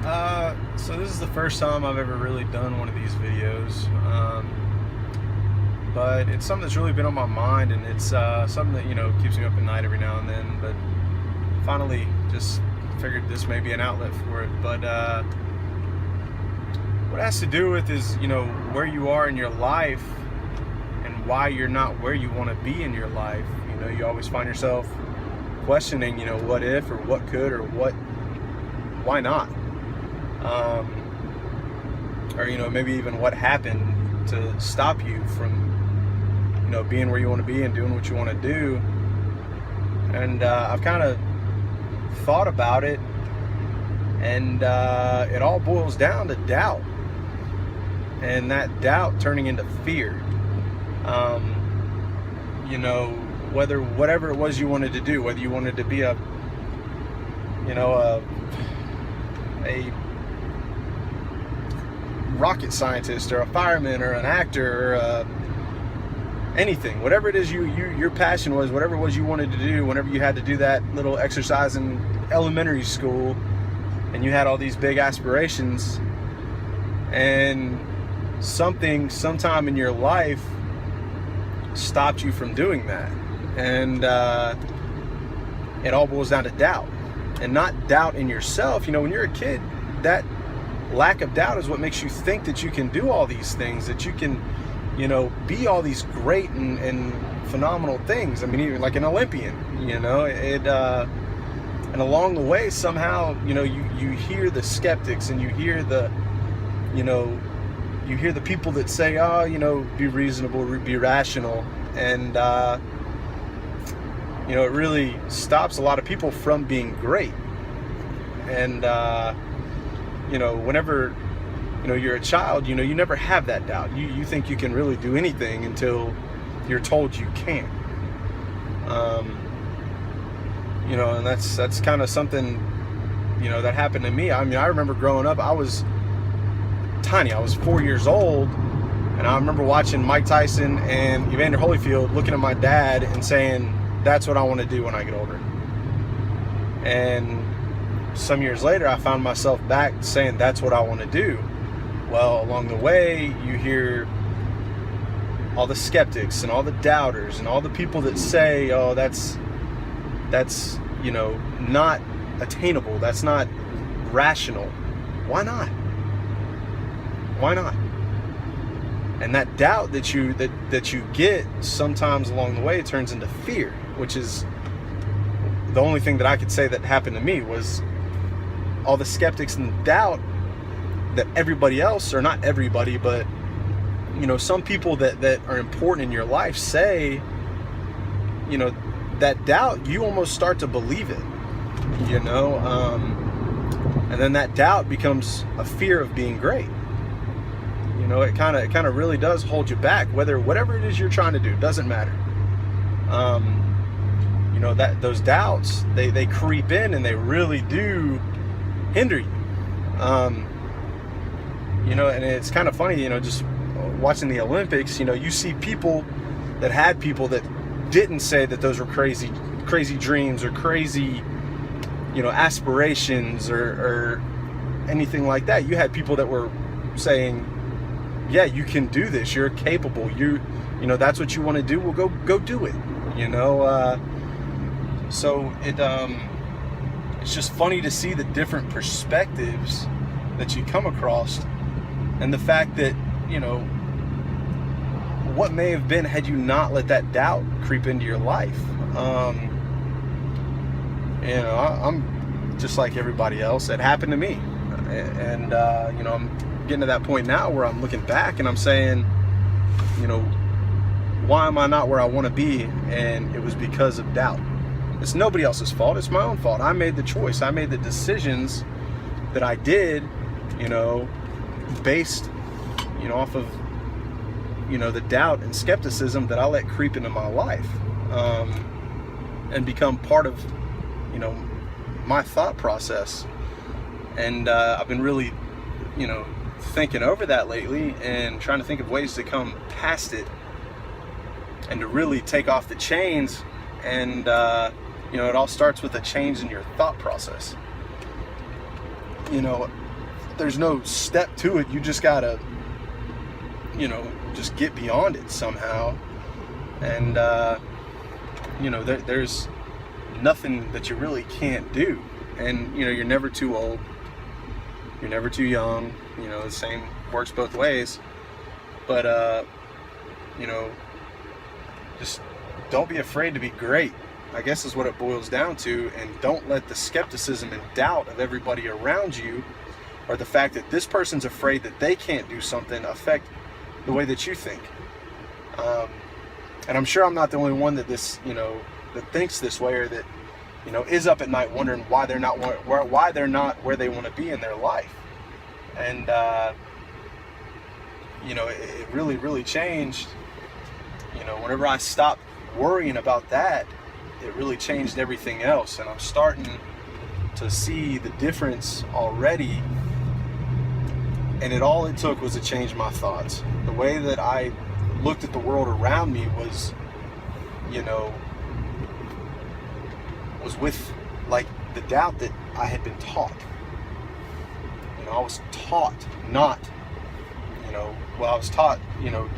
So this is the first time I've ever really done one of these videos, but it's something that's really been on my mind, and it's something that, keeps me up at night every now and then, but finally just figured this may be an outlet for it. But what it has to do with is, where you are in your life and why you're not where you want to be in your life. You always find yourself questioning, what if, or what could, or why not? Or maybe even what happened to stop you from being where you want to be and doing what you want to do. And I've kind of thought about it, and it all boils down to doubt, and that doubt turning into fear. Whatever it was you wanted to do, whether you wanted to be a rocket scientist, or a fireman, or an actor, or anything, whatever it is your passion was, whatever it was you wanted to do, whenever you had to do that little exercise in elementary school, and you had all these big aspirations, and sometime in your life stopped you from doing that. And it all boils down to doubt, and not doubt in yourself. When you're a kid, that lack of doubt is what makes you think that you can do all these things, that you can be all these great and phenomenal things. I mean, even like an Olympian, and along the way, somehow, you hear the skeptics, and you hear the people that say, be reasonable, be rational, and it really stops a lot of people from being great. And whenever you're a child, you never have that doubt. You think you can really do anything until you're told you can't. And that's kind of something that happened to me. I mean, I remember growing up, I was tiny. I was 4 years old, and I remember watching Mike Tyson and Evander Holyfield, looking at my dad and saying, that's what I want to do when I get older. And some years later, I found myself back saying, that's what I want to do. Well, along the way, you hear all the skeptics and all the doubters and all the people that say, oh, that's not attainable. That's not rational. Why not? Why not? And that doubt that you get sometimes along the way turns into fear, which is the only thing that I could say that happened to me. Was all the skeptics and the doubt that everybody else, or not everybody, but some people that are important in your life say, that doubt, you almost start to believe it, and then that doubt becomes a fear of being great. It kind of really does hold you back. Whatever it is you're trying to do, doesn't matter. That those doubts, they creep in, and they really do hinder you. And it's kind of funny, just watching the Olympics. You see people that didn't say that those were crazy dreams, or crazy, aspirations, or anything like that. You had people that were saying, yeah, you can do this. You're capable. That's what you want to do. Well, go do it. So it's just funny to see the different perspectives that you come across, and the fact that what may have been had you not let that doubt creep into your life. I'm just like everybody else. It happened to me, and I'm getting to that point now where I'm looking back and I'm saying, why am I not where I want to be? And it was because of doubt. It's nobody else's fault. It's my own fault. I made the choice. I made the decisions that I did, based, off of, the doubt and skepticism that I let creep into my life, and become part of, my thought process. And I've been really, thinking over that lately, and trying to think of ways to come past it, and to really take off the chains. And it all starts with a change in your thought process. there's no step to it. You just gotta, you know, just get beyond it somehow. And you know, there's nothing that you really can't do. And you know, you're never too old, you're never too young. You know, the same works both ways. But you know, just don't be afraid to be great, I guess, is what it boils down to. And don't let the skepticism and doubt of everybody around you, or the fact that this person's afraid that they can't do something, affect the way that you think. And I'm sure I'm not the only one that that thinks this way, or that, you know, is up at night wondering why they're not where they want to be in their life. And you know, it really, really changed. You know, whenever I stopped worrying about that, it really changed everything else. And I'm starting to see the difference already. And all it took was to change my thoughts. The way that I looked at the world around me was, you know, was with like the doubt that I had been taught. You know, I was taught not, you know, I was taught, you know,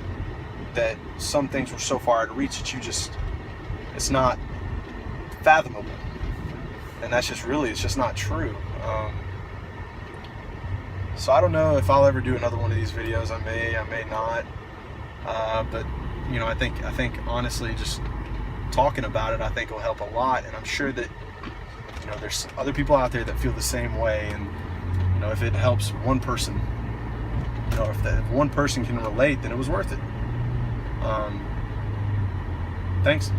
that some things were so far out of reach that it's not fathomable. And that's just really, it's just not true. So I don't know if I'll ever do another one of these videos. I may not. But you know, I think honestly, just talking about it, I think will help a lot. And I'm sure that, you know, there's other people out there that feel the same way. And you know, if it helps one person, you know, if one person can relate, then it was worth it. Thanks.